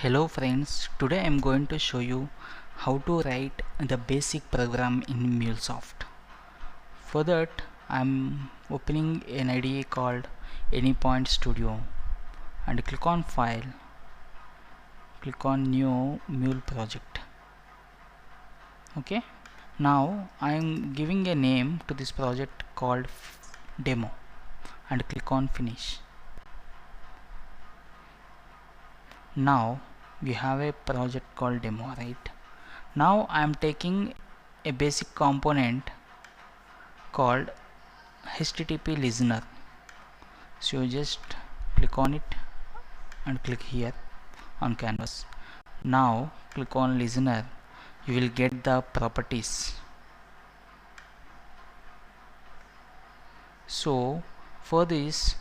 Hello friends, today I am going to show you how to write the basic program in MuleSoft. For that I am opening an IDE called Anypoint Studio and click on File, click on New Mule Project. Okay, now I am giving a name to this project called Demo and click on Finish. Now we have a project called Demo, right? Now I am taking a basic component called HTTP listener. So you just click on it and click here on canvas. Now click on listener, you will get the properties. So for this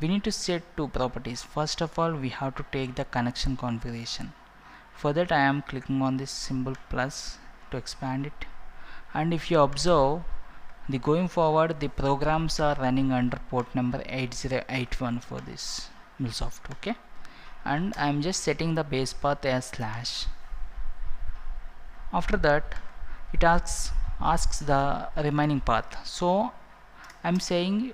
we need to set two properties. First of all, we have to take the connection configuration. For that I am clicking on this symbol plus to expand it, and if you observe, going forward the programs are running under port number 8081 for this MuleSoft. Okay, and I am just setting the base path as slash. After that it asks the remaining path, so I am saying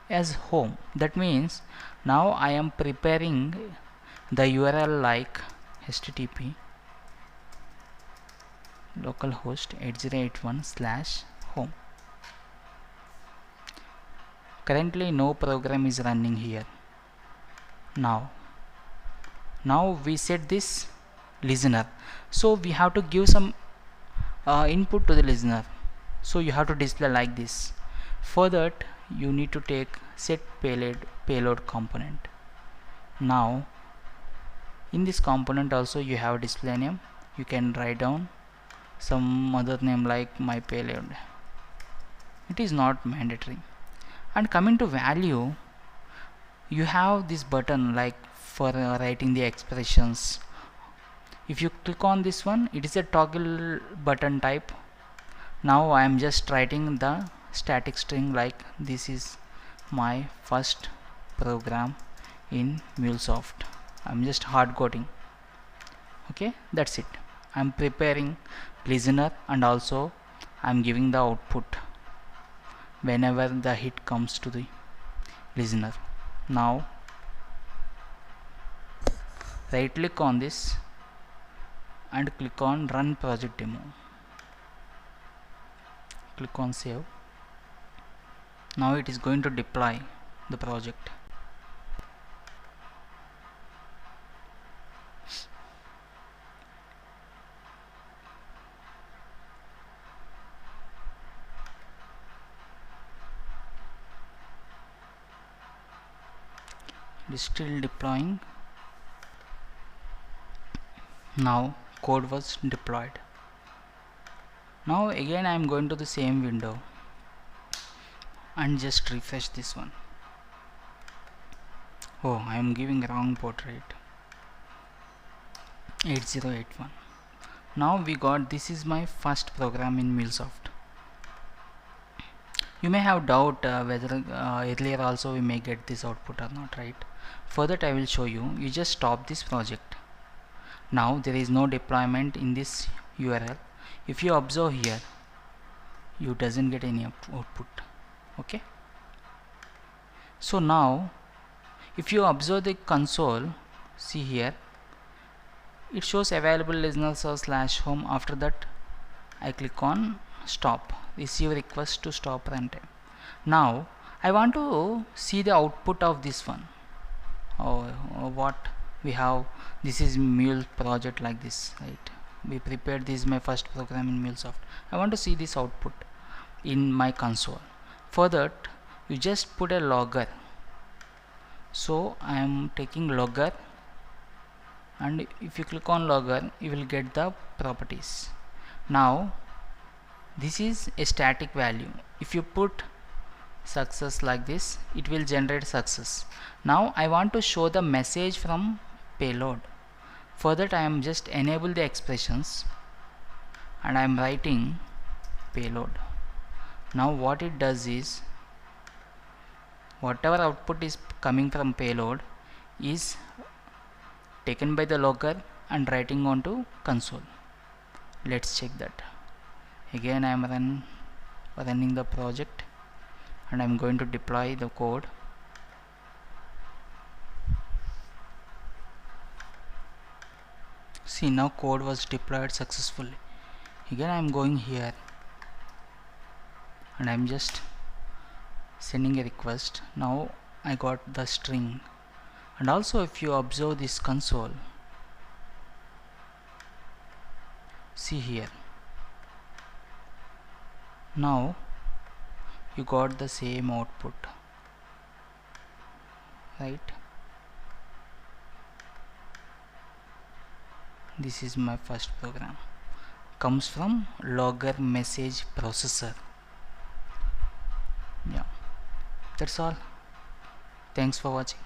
as home. That means now I am preparing the URL like http localhost 8081/home. Currently no program is running here. Now we set this listener, so we have to give some input to the listener, so you have to display like this. For that you need to take set payload component. Now in this component also you have display name. You can write down some other name like my payload. It is not mandatory. And coming to value, you have this button like for writing the expressions. If you click on this one, it is a toggle button type. Now I am just writing the static string like this is my first program in MuleSoft. I am just hard coding. Okay, that's it. I am preparing listener and also I am giving the output whenever the hit comes to the listener. Now right click on this and click on run project demo. Click on save. Now it is going to deploy the project. It is still deploying. Now code was deployed. Now again I am going to the same window and just refresh this one. Oh, I am giving wrong port rate, 8081. Now we got this is my first program in MuleSoft. You may have doubt whether earlier also we may get this output or not, right? For that I will show you. You just stop this project. Now there is no deployment in this URL. If you observe here, you doesn't get any output. Okay, so now if you observe the console, see here it shows available listener slash home. After that I click on stop, receive request to stop runtime. Now I want to see the output of this one. What we have, this is Mule project like this, right? We prepared this, my first program in MuleSoft. I want to see this output in my console. For that you just put a logger. So I am taking logger, and if you click on logger you will get the properties. Now this is a static value. If you put success like this, it will generate success. Now I want to show the message from payload. For that I am just enable the expressions and I am writing payload. Now what it does is, whatever output is coming from payload is taken by the logger and writing onto console. Let's check that. Again I am running the project and I am going to deploy the code. See, now code was deployed successfully. Again I am going here and I am just sending a request. Now I got the string, and also if you observe this console, see here, now you got the same output, right? This is my first program, comes from logger message processor. Yeah, that's all. Thanks for watching.